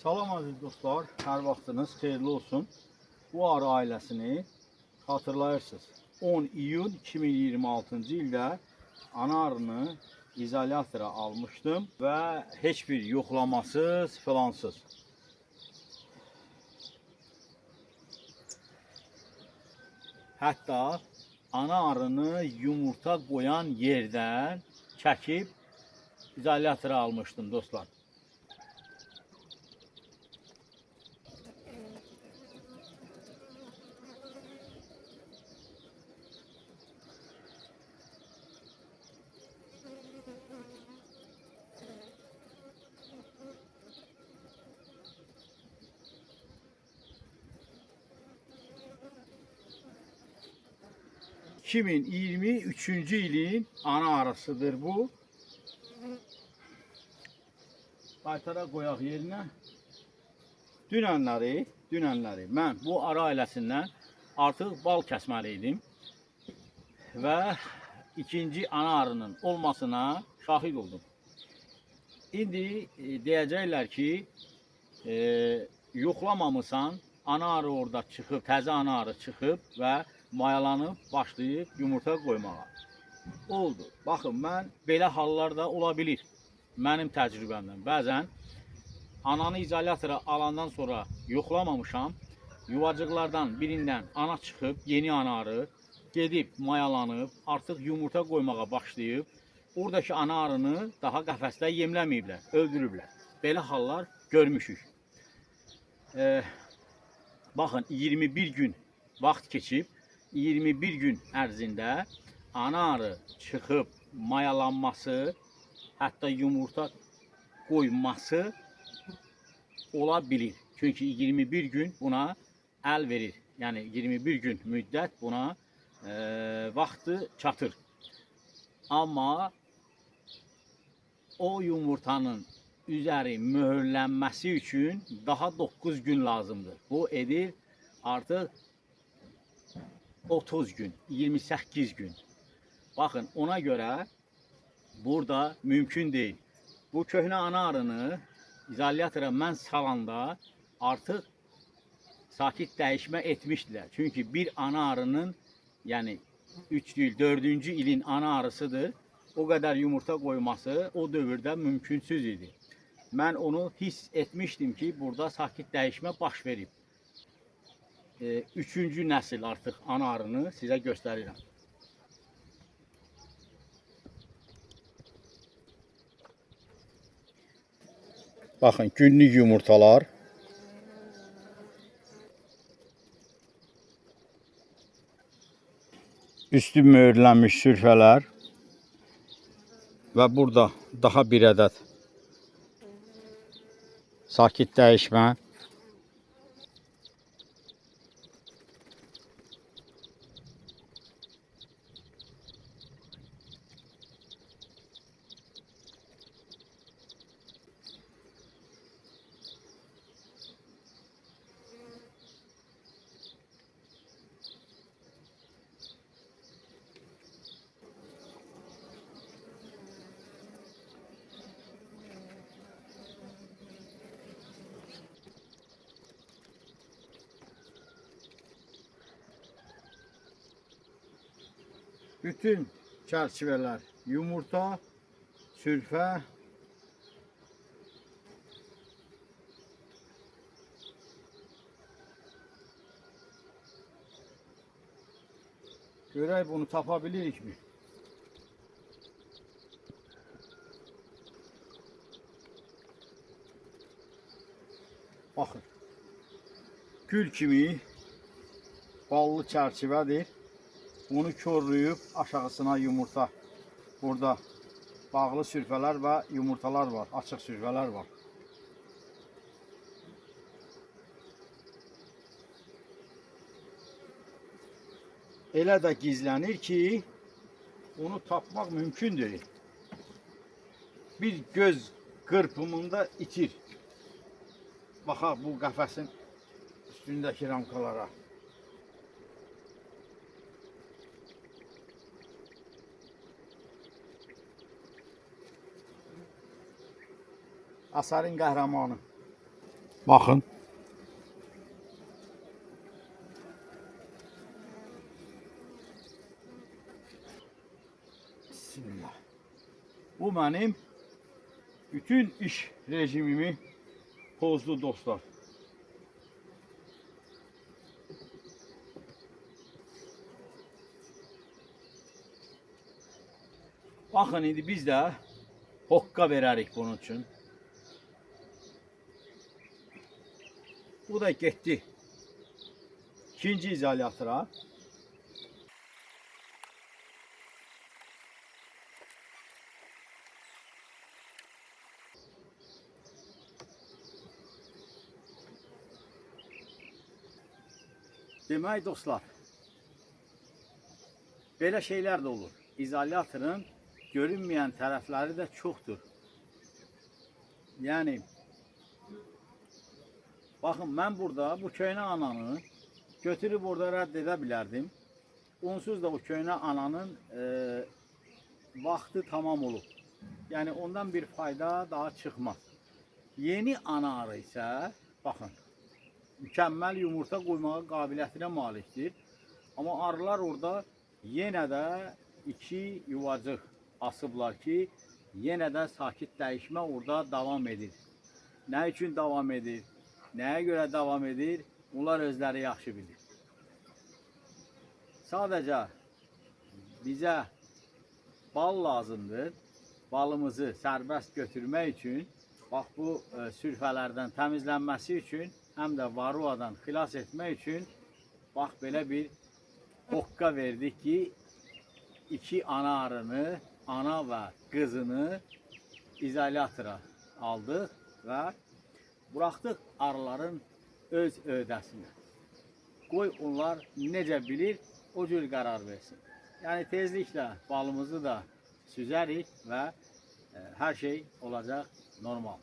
Salam aziz dostlar, hər vaxtınız xeyirli olsun. Bu arı ailəsini xatırlayırsınız. 10 iyun 2026-cı ildə ana arını izolyatora almışdım və heç bir yoxlamasız filansız. Hətta ana arını yumurta qoyan yerdən çəkib izolyatora almışdım dostlar. ...2023-cü ilin ana arısıdır bu. Qaytara qoyaq yerinə. Dünənləri mən bu arı ailəsindən artıq bal kəsməliydim. Və ikinci ana arının olmasına şahid oldum. İndi deyəcəklər ki, yoxlamamısan, ana arı orada çıxıb, təzə ana arı çıxıb və mayalanıb başlayıb yumurta qoymağa. Oldu. Baxın, mən belə hallar da ola bilir. Mənim təcrübəmdən. Bəzən ananı izolyatora alandan sonra yoxlamamışam. Yuvacıqlardan birindən ana çıxıb, yeni ana arı gedib mayalanıb, artıq yumurta qoymağa başlayıb. Oradakı ana arını daha qəfəsdə yemləməyiblər, öldürüblər. Belə hallar görmüşük. Baxın, 21 gün vaxt keçib, 21 gün ərzində ana arı çıxıb mayalanması, hətta yumurta qoyması ola bilir. Çünki 21 gün buna əl verir. Yəni 21 gün müddət buna vaxtı çatır. Amma o yumurtanın üzəri möhürlənməsi üçün daha 9 gün lazımdır. Bu edir artıq 30 gün, 28 gün. Baxın, ona görə burada mümkün deyil. Bu köhnə ana arını izolyatora mən salanda artıq sakit dəyişmə etmişdilər. Çünki bir ana arının, yəni 3 il, 4-cü ilin ana arısıdır. O qədər yumurta qoyması o dövrdə mümkünsüz idi. Mən onu hiss etmişdim ki, burada sakit dəyişmə baş verib. 3-cü nəsil artıq ana arını sizə göstərirəm. Baxın, günlük yumurtalar. Üstü möhürlənmiş sürfələr. Və burada daha bir ədəd sakit dəyişmə. Bütün çərçivələr yumurta, sürfə, görək bunu tapa bilirik mi? Baxın, gül kimi ballı çərçivədir. Onu körlüyüb aşağısına yumurta. Burada bağlı sürfələr və yumurtalar var, açıq sürfələr var. Elə də gizlənir ki, onu tapmaq mümkün deyil. Bir göz qırpımında itir. Baxaq bu qəfəsin üstündəki ramkalara. Əsərin qəhrəmanı. Baxın. Bismillah. Bu mənim bütün iş rejimimi pozdu dostlar. Baxın, indi biz də hoqqa verərik bunun üçün. Bu da getdi ikinci izolyatora. Demək dostlar, belə şeylər də olur. İzolyatorun görünməyən tərəfləri də çoxdur. Yəni, baxın, mən burada bu köynə ananı götürüb orada rədd edə bilərdim. Onsuz da o köynə ananın vaxtı tamam olub. Yəni, ondan bir fayda daha çıxmaz. Yeni ana arı isə, baxın, mükəmməl yumurta qoymağa qabiliyyətinə malikdir. Amma arılar orada yenə də 2 yuvacıq asıblar ki, yenə də sakit dəyişmə orada davam edir. Nə üçün davam edir? Nəyə görə davam edir? Onlar özləri yaxşı bilir. Sadəcə bizə bal lazımdır. Balımızı sərbəst götürmək üçün, bax bu sürfələrdən təmizlənməsi üçün, həm də varuadan xilas etmək üçün, bax belə bir hoqqa verdik ki, 2 ana arını, ana və qızını izolyatora aldıq və buraxdıq arıların öz öhdəsinə. Qoy onlar necə bilir, o cür qərar versin. Yəni tezliklə balımızı da süzərik və hər şey olacaq normal.